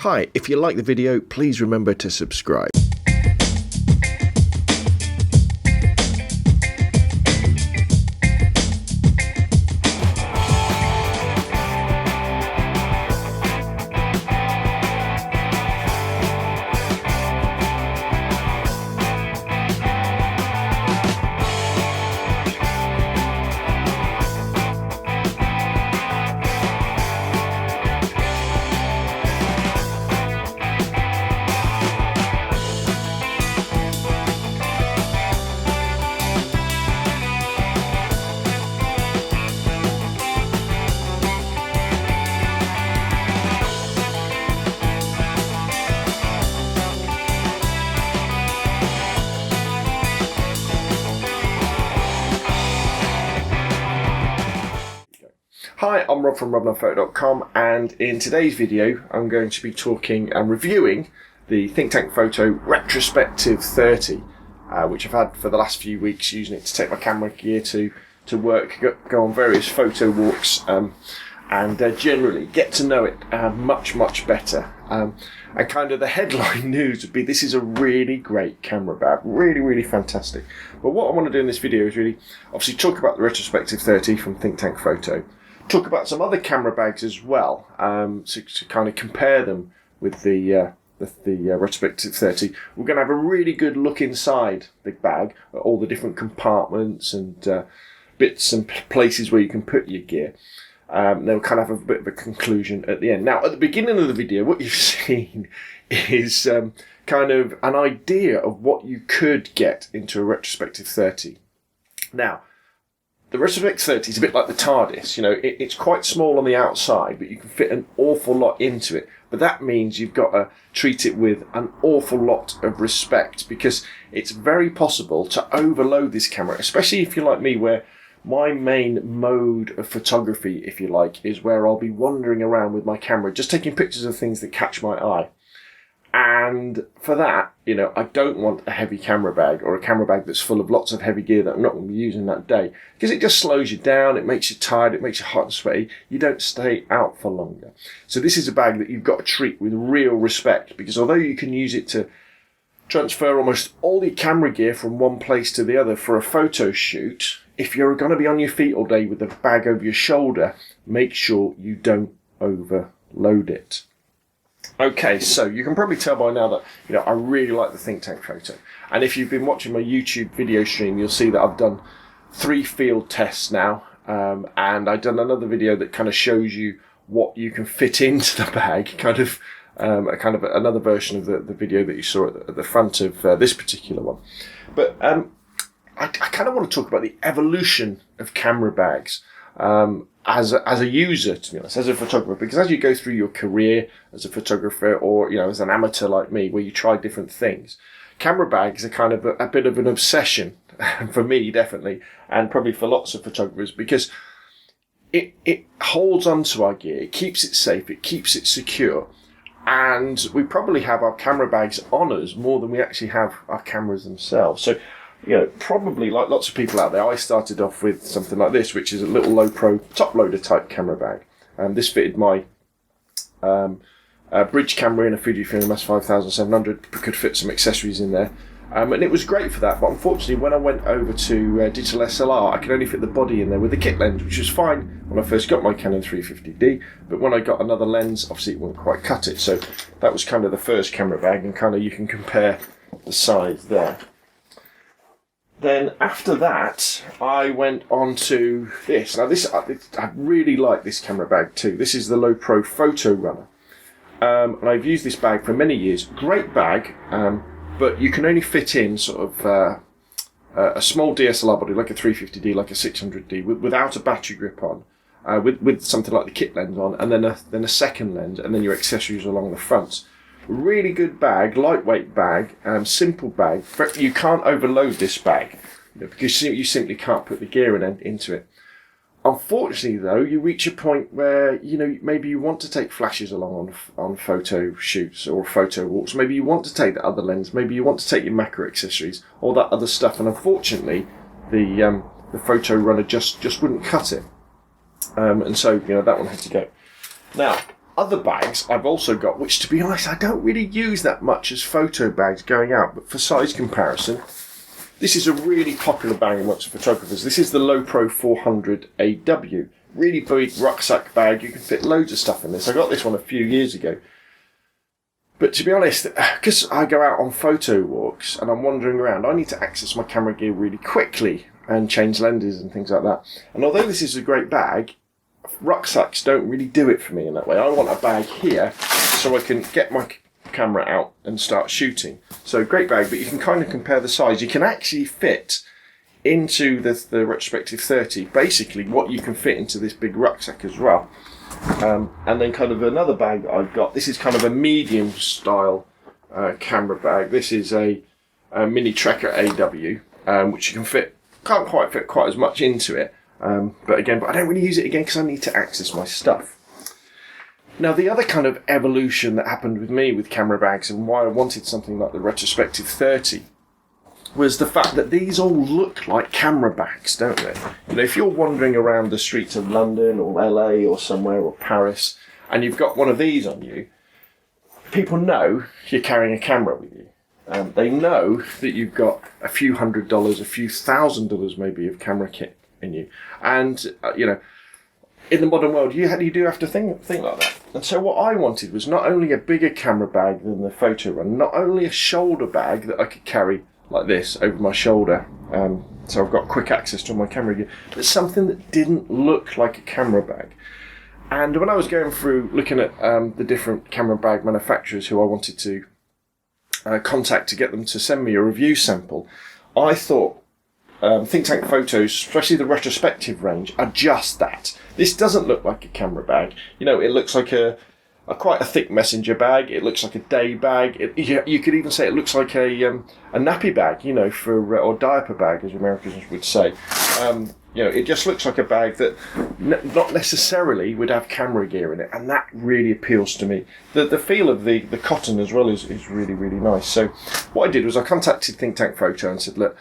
Hi, if you like the video, please remember to subscribe. Hi, I'm Rob from robnonphoto.com, and in today's video I'm going to be talking and reviewing the Think Tank Photo Retrospective 30, which I've had for the last few weeks, using it to take my camera gear to work, go on various photo walks, and generally get to know it much better. And kind of the headline news would be, this is a really great camera bag, really fantastic. But what I want to do in this video is really obviously talk about the Retrospective 30 from Think Tank Photo, talk about some other camera bags as well, to kind of compare them with the Retrospective 30. We're going to have a really good look inside the bag at all the different compartments and bits and places where you can put your gear. They'll kind of have a bit of a conclusion at the end. Now, at the beginning of the video, what you've seen is kind of an idea of what you could get into a Retrospective 30. Now, the Retrospective 30 is a bit like the TARDIS. You know, it's quite small on the outside, but you can fit an awful lot into it. But that means you've got to treat it with an awful lot of respect, because it's very possible to overload this camera, especially if you're like me, where my main mode of photography, if you like, is where I'll be wandering around with my camera, just taking pictures of things that catch my eye. And for that, you know, I don't want a heavy camera bag or a camera bag that's full of lots of heavy gear that I'm not going to be using that day, because it just slows you down, it makes you tired, it makes you hot and sweaty, you don't stay out for longer. So this is a bag that you've got to treat with real respect, because although you can use it to transfer almost all your camera gear from one place to the other for a photo shoot, if you're going to be on your feet all day with the bag over your shoulder, make sure you don't overload it. Okay, so you can probably tell by now that, you know, I really like the Think Tank Photo. And if you've been watching my YouTube video stream, you'll see that I've done 3 field tests now. And I've done another video that kind of shows you what you can fit into the bag, kind of another version of the video that you saw at the front of this particular one. But I kind of want to talk about the evolution of camera bags. As a user, to be honest, as a photographer, because as you go through your career as a photographer, or, you know, as an amateur like me, where you try different things, camera bags are kind of a bit of an obsession for me, definitely, and probably for lots of photographers, because it holds onto our gear, it keeps it safe, it keeps it secure, and we probably have our camera bags on us more than we actually have our cameras themselves. So, you know, probably like lots of people out there, I started off with something like this, which is a little low pro top loader type camera bag. And this fitted my bridge camera in a Fujifilm S5700, could fit some accessories in there. And it was great for that, but unfortunately when I went over to digital SLR, I could only fit the body in there with the kit lens, which was fine when I first got my Canon 350D, but when I got another lens, obviously it wouldn't quite cut it. So that was kind of the first camera bag, and kind of you can compare the size there. Then after that, I went on to this. Now I really like this camera bag too. This is the Low Pro Photo Runner. And I've used this bag for many years. Great bag, but you can only fit in sort of a small DSLR body, like a 350D, like a 600D, without a battery grip on, with something like the kit lens on, and then a second lens, and then your accessories along the front. Really good bag, lightweight bag, simple bag. You can't overload this bag, you know, because you simply can't put the gear into it. Unfortunately, though, you reach a point where, you know, maybe you want to take flashes along on photo shoots or photo walks. Maybe you want to take the other lens. Maybe you want to take your macro accessories, all that other stuff. And unfortunately, the Photo Runner just wouldn't cut it. And so, you know, that one had to go. Now, other bags I've also got, which to be honest I don't really use that much as photo bags going out, but for size comparison, this is a really popular bag amongst photographers. This is the Lowepro 400 AW. Really big rucksack bag. You can fit loads of stuff in this. I got this one a few years ago. But to be honest, because I go out on photo walks and I'm wandering around, I need to access my camera gear really quickly and change lenses and things like that. And although this is a great bag, rucksacks don't really do it for me in that way. I want a bag here so I can get my camera out and start shooting. So great bag, but you can kind of compare the size. You can actually fit into the Retrospective 30 basically what you can fit into this big rucksack as well. And then kind of another bag that I've got, this is kind of a medium style camera bag. This is a mini Trekker AW, which you can fit, can't quite fit quite as much into it, but I don't really use it again because I need to access my stuff. Now the other kind of evolution that happened with me with camera bags and why I wanted something like the Retrospective 30 was the fact that these all look like camera bags, don't they? You know, if you're wandering around the streets of London or LA or somewhere or Paris and you've got one of these on you, people know you're carrying a camera with you. They know that you've got a few $100s, a few $1,000s maybe of camera kit in you. And, you know, in the modern world, you do have to think like that. And so what I wanted was not only a bigger camera bag than the Photo Run, not only a shoulder bag that I could carry like this over my shoulder, so I've got quick access to my camera gear, but something that didn't look like a camera bag. And when I was going through looking at the different camera bag manufacturers who I wanted to contact to get them to send me a review sample, I thought Think Tank Photos, especially the Retrospective range, are just that. This doesn't look like a camera bag. You know, it looks like a quite a thick messenger bag. It looks like a day bag. You could even say it looks like a nappy bag, you know, or diaper bag, as Americans would say. You know, it just looks like a bag that not necessarily would have camera gear in it, and that really appeals to me. The feel of the cotton as well is really, really nice. So what I did was I contacted Think Tank Photo and said, look,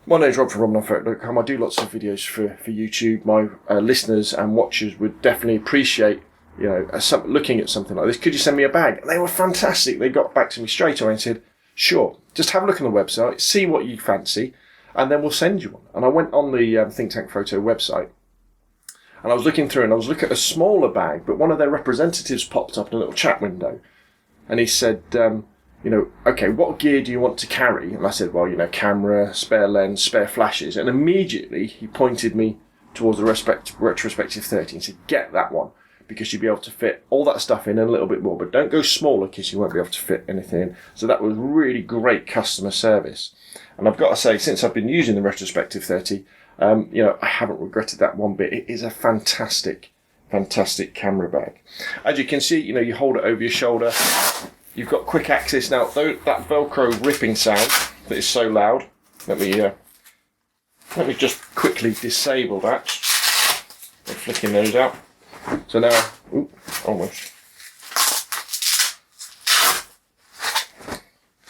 my name's Rob from RobNoPhoto.com. I do lots of videos for YouTube. My listeners and watchers would definitely appreciate, you know, looking at something like this. Could you send me a bag? And they were fantastic. They got back to me straight away and said, sure, just have a look on the website, see what you fancy, and then we'll send you one. And I went on the Think Tank Photo website, and I was looking through, and I was looking at a smaller bag, but one of their representatives popped up in a little chat window, and he said, you know, okay, what gear do you want to carry? And I said, well, you know, camera, spare lens, spare flashes. And immediately he pointed me towards the Retrospective 30 and said, get that one, because you'll be able to fit all that stuff in and a little bit more, but don't go smaller because you won't be able to fit anything in. So that was really great customer service. And I've got to say, since I've been using the Retrospective 30, you know, I haven't regretted that one bit. It is a fantastic camera bag. As you can see, you know, you hold it over your shoulder. You've got quick access. Now, though that Velcro ripping sound that is so loud, let me just quickly disable that by flicking those out. So now, almost.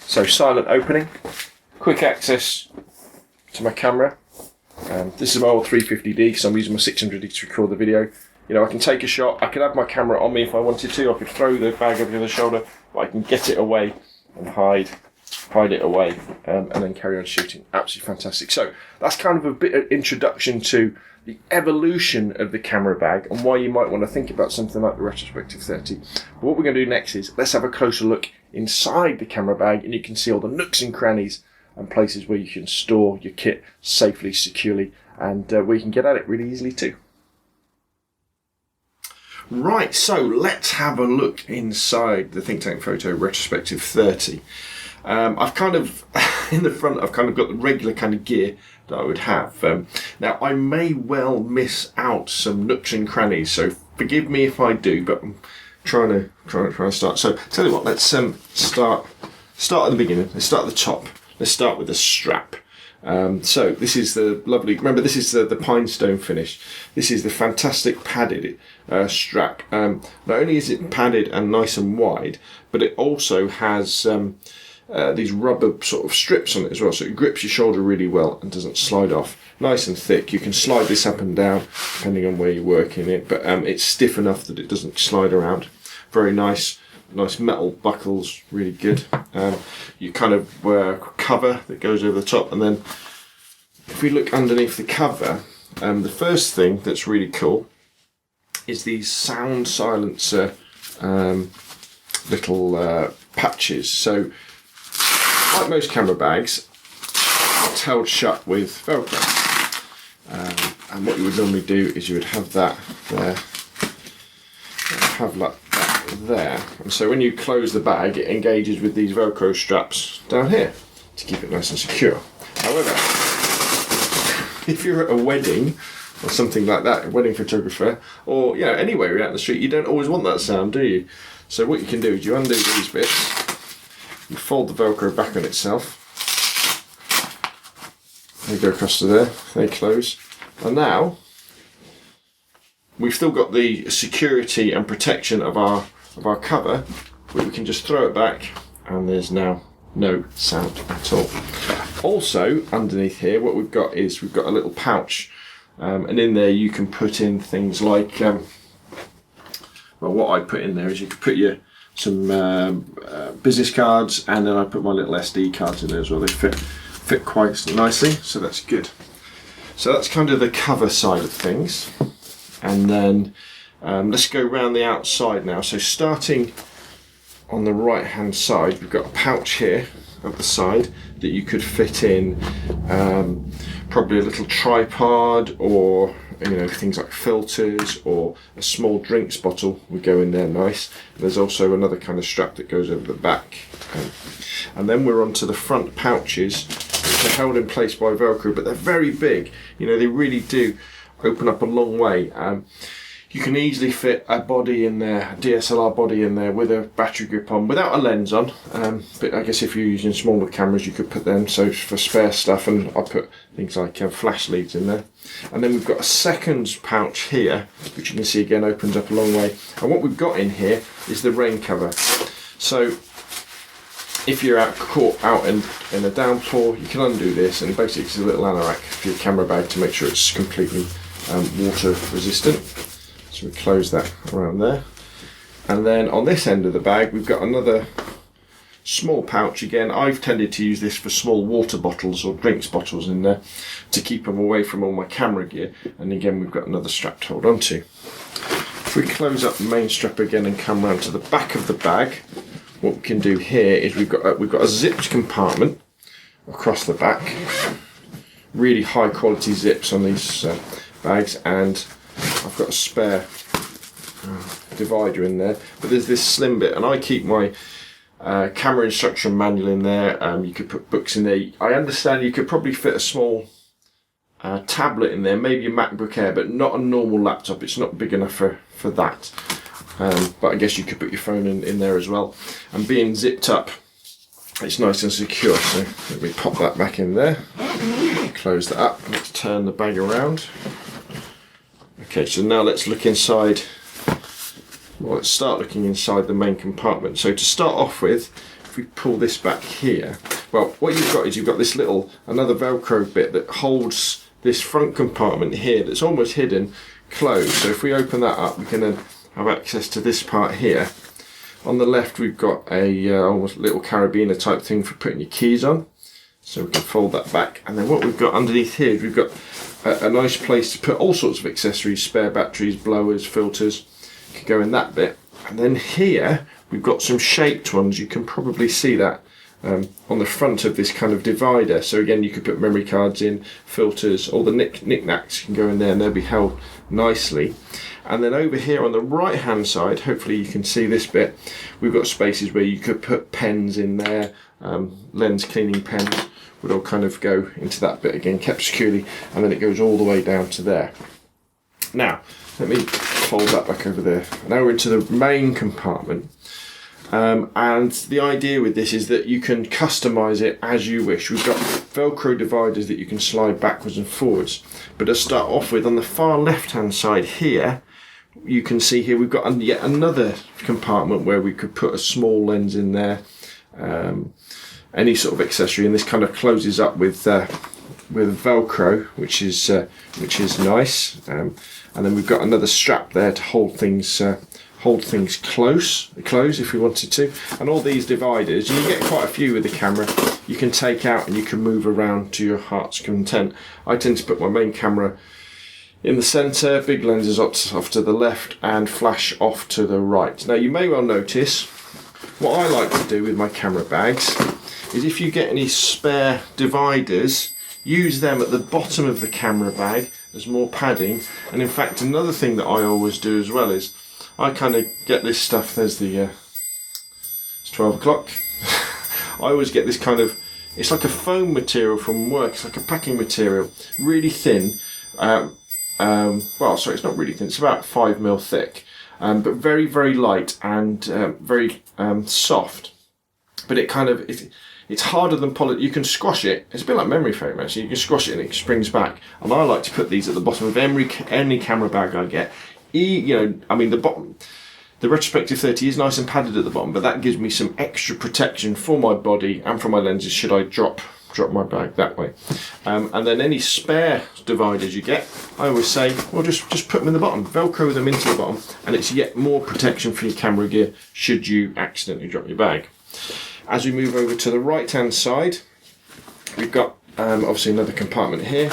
So silent opening, quick access to my camera. This is my old 350D because I'm using my 600D to record the video. You know, I can take a shot. I could have my camera on me if I wanted to. I could throw the bag over the shoulder, but I can get it away and hide it away, and then carry on shooting. Absolutely fantastic. So that's kind of a bit of introduction to the evolution of the camera bag and why you might want to think about something like the Retrospective 30. But what we're going to do next is let's have a closer look inside the camera bag, and you can see all the nooks and crannies and places where you can store your kit safely, securely, and where you can get at it really easily too. Right, so let's have a look inside the Think Tank Photo Retrospective 30. I've kind of, in the front, I've kind of got the regular kind of gear that I would have. Now, I may well miss out some nooks and crannies, so forgive me if I do, but I'm trying to start. So, tell you what, let's start at the beginning. Let's start at the top. Let's start with the strap. So this is the lovely, remember this is the pine stone finish. This is the fantastic padded strap. Not only is it padded and nice and wide, but it also has these rubber sort of strips on it as well, so it grips your shoulder really well and doesn't slide off. Nice and thick. You can slide this up and down depending on where you're working it, but it's stiff enough that it doesn't slide around. very nice metal buckles, really good. You kind of cover that goes over the top, and then if we look underneath the cover, the first thing that's really cool is these sound silencer little patches. So like most camera bags, it's held shut with Velcro, and what you would normally do is you would have that there, have like that there, and so when you close the bag it engages with these Velcro straps down here to keep it nice and secure. However, if you're at a wedding or something like that, a wedding photographer, or anywhere you're out in the street, you don't always want that sound, do you? So what you can do is you undo these bits, you fold the Velcro back on itself, they go across to there, they close, and now we've still got the security and protection of our cover, but we can just throw it back and there's now no sound at all. Also underneath here what we've got is we've got a little pouch, and in there you can put in things like well, what I put in there is you could put some business cards, and then I put my little SD cards in there as well. They fit quite nicely, so that's good. So that's kind of the cover side of things, and then let's go around the outside now. So starting on the right hand side, we've got a pouch here at the side that you could fit in probably a little tripod, or things like filters, or a small drinks bottle would go in there nice. There's also another kind of strap that goes over the back, and then we're onto the front pouches, which are held in place by Velcro, but they're very big. They really do open up a long way. You can easily fit a body in there, a DSLR body in there with a battery grip on, without a lens on. But I guess if you're using smaller cameras, you could put them. So for spare stuff, and I put things like flash leads in there. And then we've got a second pouch here, which you can see again opens up a long way. And what we've got in here is the rain cover. So if you're caught out in a downpour, you can undo this, and basically it's a little anorak for your camera bag to make sure it's completely water resistant. So we close that around there, and then on this end of the bag we've got another small pouch. Again, I've tended to use this for small water bottles or drinks bottles in there to keep them away from all my camera gear, and again we've got another strap to hold on to. If we close up the main strap again and come round to the back of the bag, what we can do here is we've got a zipped compartment across the back, really high quality zips on these bags, and I've got a spare divider in there, but there's this slim bit, and I keep my camera instruction manual in there. You could put books in there. I understand you could probably fit a small tablet in there, maybe a MacBook Air, but not a normal laptop. It's not big enough for that. But I guess you could put your phone in there as well. And being zipped up, it's nice and secure. So let me pop that back in there. Close that up. Let's turn the bag around. Okay, so now let's look inside. Well, let's start looking inside the main compartment. So to start off with, if we pull this back here, well, what you've got is you've got this another Velcro bit that holds this front compartment here that's almost hidden closed. So if we open that up, we can then have access to this part here. On the left, we've got a almost little carabiner type thing for putting your keys on. So we can fold that back. And then what we've got underneath here is we've got a nice place to put all sorts of accessories, spare batteries, blowers, filters, could go in that bit. And then here we've got some shaped ones. You can probably see that on the front of this kind of divider. So again, you could put memory cards in, filters, all the knickknacks can go in there, and they'll be held nicely. And then over here on the right hand side, hopefully you can see this bit, we've got spaces where you could put pens in there, lens cleaning pens would all kind of go into that bit again, kept securely, and then it goes all the way down to there. Now, let me fold that back over there. Now we're into the main compartment. And the idea with this is that you can customize it as you wish. We've got Velcro dividers that you can slide backwards and forwards. But to start off with, on the far left hand side here, you can see here we've got yet another compartment where we could put a small lens in there, any sort of accessory, and this kind of closes up with Velcro, which is nice. And then we've got another strap there to hold things hold things close if we wanted to. And all these dividers, and you get quite a few with the camera, you can take out and you can move around to your heart's content. I tend to put my main camera in the centre, big lenses off to the left, and flash off to the right. Now you may well notice, what I like to do with my camera bags is if you get any spare dividers, use them at the bottom of the camera bag as more padding. And in fact, another thing that I always do as well is I kind of get this stuff, there's the, it's 12 o'clock. I always get this kind of, it's like a foam material from work, it's like a packing material, really thin. Well, sorry, it's not really thin, it's about 5mm thick, but very, very light and very soft. But it kind of, it's harder than you can squash it. It's a bit like memory foam actually. You can squash it and it springs back. And I like to put these at the bottom of any camera bag I get. You know, I mean the Retrospective 30 is nice and padded at the bottom, but that gives me some extra protection for my body and for my lenses should I drop my bag that way. And then any spare dividers you get, I always say, well, just put them in the bottom, Velcro them into the bottom, and it's yet more protection for your camera gear should you accidentally drop your bag. As we move over to the right hand side, we've got obviously another compartment here,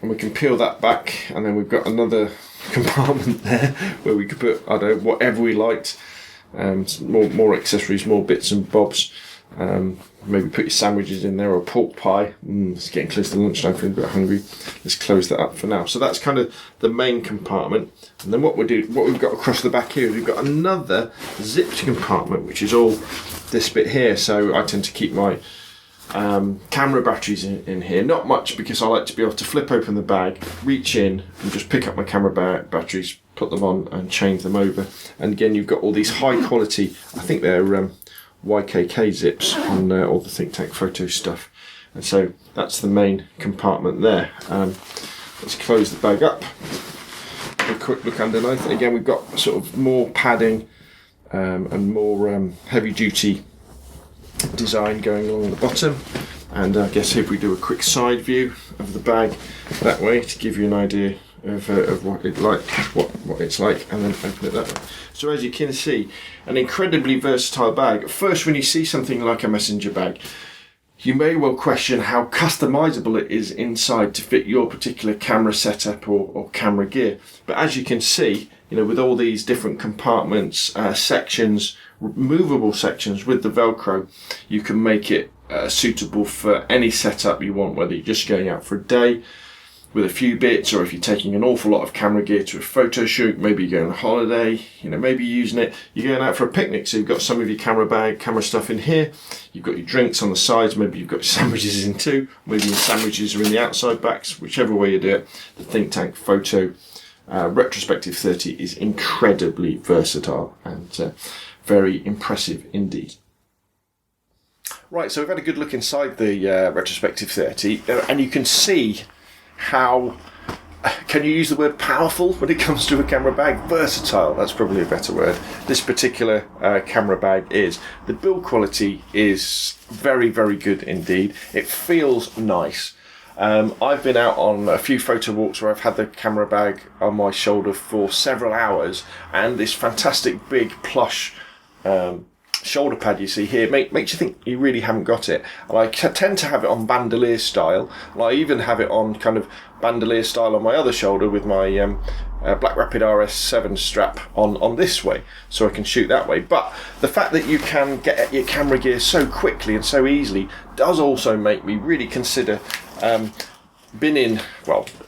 and we can peel that back, and then we've got another compartment there where we could put, I don't know, whatever we liked, more accessories, more bits and bobs. Maybe put your sandwiches in there, or a pork pie. It's getting close to lunchtime, feeling a bit hungry. Let's close that up for now. So that's kind of the main compartment. And then what we've got across the back here is we've got another zipped compartment, which is all this bit here. So I tend to keep my camera batteries in here. Not much, because I like to be able to flip open the bag, reach in, and just pick up my camera batteries, put them on, and change them over. And again, you've got all these high quality, I think they're YKK zips on all the Think Tank Photo stuff, and so that's the main compartment there. Let's close the bag up, a quick look underneath. Again, we've got sort of more padding and more heavy duty design going along the bottom. And I guess if we do a quick side view of the bag that way to give you an idea of what it's like, and then open it that way. So as you can see, an incredibly versatile bag. At first, when you see something like a messenger bag, you may well question how customizable it is inside to fit your particular camera setup or camera gear. But as you can see, you know, with all these different compartments, sections, movable sections with the Velcro, you can make it suitable for any setup you want, whether you're just going out for a day with a few bits, or if you're taking an awful lot of camera gear to a photo shoot, maybe you're going on holiday, you know, maybe you're using it, you're going out for a picnic, so you've got some of your camera stuff in here, you've got your drinks on the sides, maybe you've got your sandwiches in too, maybe your sandwiches are in the outside backs, whichever way you do it. The Think Tank Photo Retrospective 30 is incredibly versatile and very impressive indeed. Right, so we've had a good look inside the Retrospective 30, and you can see how, can you use the word powerful when it comes to a camera bag? Versatile, that's probably a better word. This particular camera bag is. The build quality is very, very good indeed. It feels nice. I've been out on a few photo walks where I've had the camera bag on my shoulder for several hours, and this fantastic big plush shoulder pad you see here makes you think you really haven't got it. And I tend to have it on bandolier style, and I even have it on kind of bandolier style on my other shoulder with my Black Rapid RS7 strap on this way, so I can shoot that way. But the fact that you can get at your camera gear so quickly and so easily does also make me really consider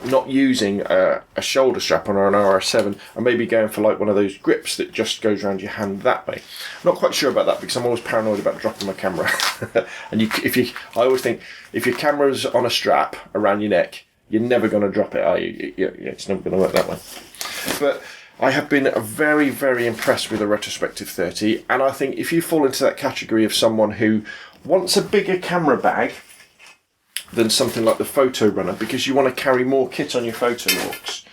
not using a shoulder strap on an RS7, and maybe going for like one of those grips that just goes around your hand that way. I'm not quite sure about that, because I'm always paranoid about dropping my camera. And I always think if your camera's on a strap around your neck, you're never going to drop it, are you? It's never going to work that way. But I have been very, very impressed with the Retrospective 30, and I think if you fall into that category of someone who wants a bigger camera bag than something like the Photo Runner, because you want to carry more kit on your photo walks,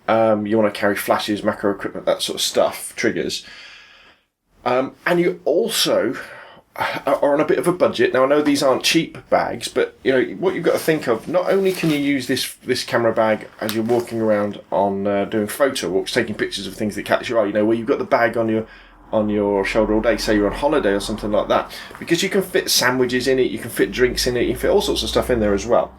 you want to carry flashes, macro equipment, that sort of stuff, triggers, and you also are on a bit of a budget. Now I know these aren't cheap bags, but you know what you've got to think of. Not only can you use this camera bag as you're walking around on doing photo walks, taking pictures of things that catch your eye. You know, where you've got the bag on your shoulder all day, say you're on holiday or something like that, because you can fit sandwiches in it, you can fit drinks in it, you can fit all sorts of stuff in there as well.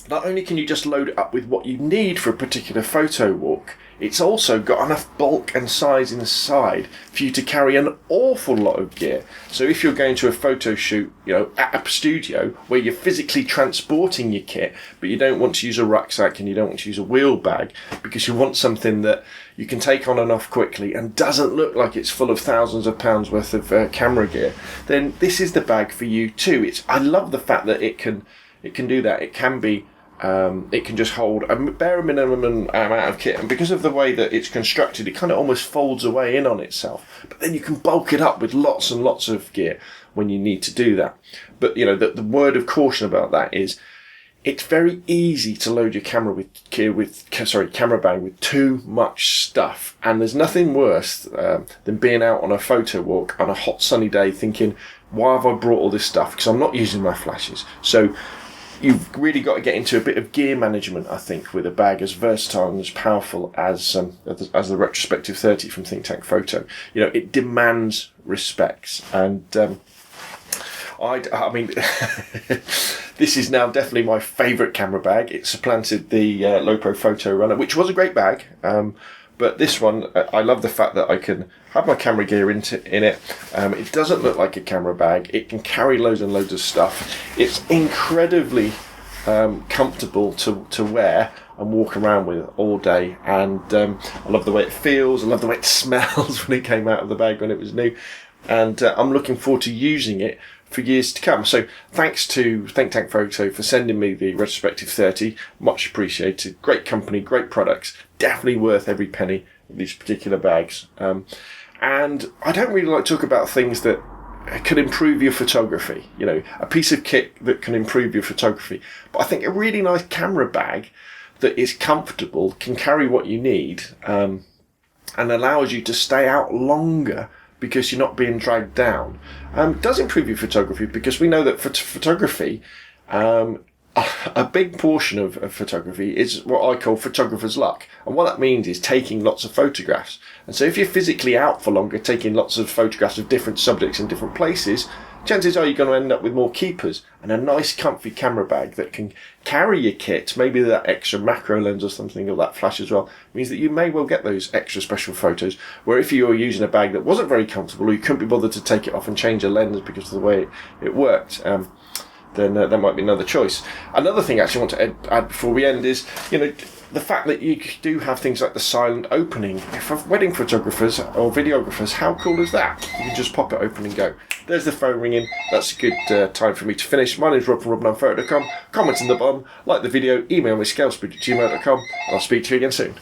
Not only can you just load it up with what you need for a particular photo walk, it's also got enough bulk and size inside for you to carry an awful lot of gear. So if you're going to a photo shoot, you know, at a studio where you're physically transporting your kit, but you don't want to use a rucksack and you don't want to use a wheel bag because you want something that you can take on and off quickly and doesn't look like it's full of thousands of pounds worth of camera gear, then this is the bag for you too. I love the fact that it can do that. It can be it can just hold a bare minimum amount of kit, and because of the way that it's constructed, it kind of almost folds away in on itself, but then you can bulk it up with lots and lots of gear when you need to do that. But you know, the word of caution about that is it's very easy to load your camera bag with too much stuff, and there's nothing worse than being out on a photo walk on a hot sunny day thinking, why have I brought all this stuff, because I'm not using my flashes. So you've really got to get into a bit of gear management, I think, with a bag as versatile and as powerful as the Retrospective 30 from Think Tank Photo. You know, it demands respects, and I mean, this is now definitely my favourite camera bag. It supplanted the Lopo Photo Runner, which was a great bag. But this one, I love the fact that I can have my camera gear in it. It doesn't look like a camera bag. It can carry loads and loads of stuff. It's incredibly comfortable to wear and walk around with all day. And I love the way it feels. I love the way it smells when it came out of the bag when it was new. And I'm looking forward to using it for years to come. So thanks to Think Tank Photo for sending me the Retrospective 30. Much appreciated. Great company, great products. Definitely worth every penny of these particular bags. And I don't really like to talk about things that can improve your photography. You know, a piece of kit that can improve your photography. But I think a really nice camera bag that is comfortable, can carry what you need, and allows you to stay out longer because you're not being dragged down, does improve your photography, because we know that photography, a big portion of photography is what I call photographer's luck. And what that means is taking lots of photographs. And so if you're physically out for longer, taking lots of photographs of different subjects in different places, chances are you're going to end up with more keepers. And a nice comfy camera bag that can carry your kit, maybe that extra macro lens or something, or that flash as well, means that you may well get those extra special photos, where if you were using a bag that wasn't very comfortable, or you couldn't be bothered to take it off and change a lens because of the way it worked, then that might be another choice. Another thing I actually want to add before we end is, you know, the fact that you do have things like the silent opening. For wedding photographers or videographers, how cool is that? You can just pop it open and go. There's the phone ringing. That's a good time for me to finish. My name's Rob from robnunphoto.com. Comments in the bottom, like the video, email me scalespeed@gmail.com, and I'll speak to you again soon.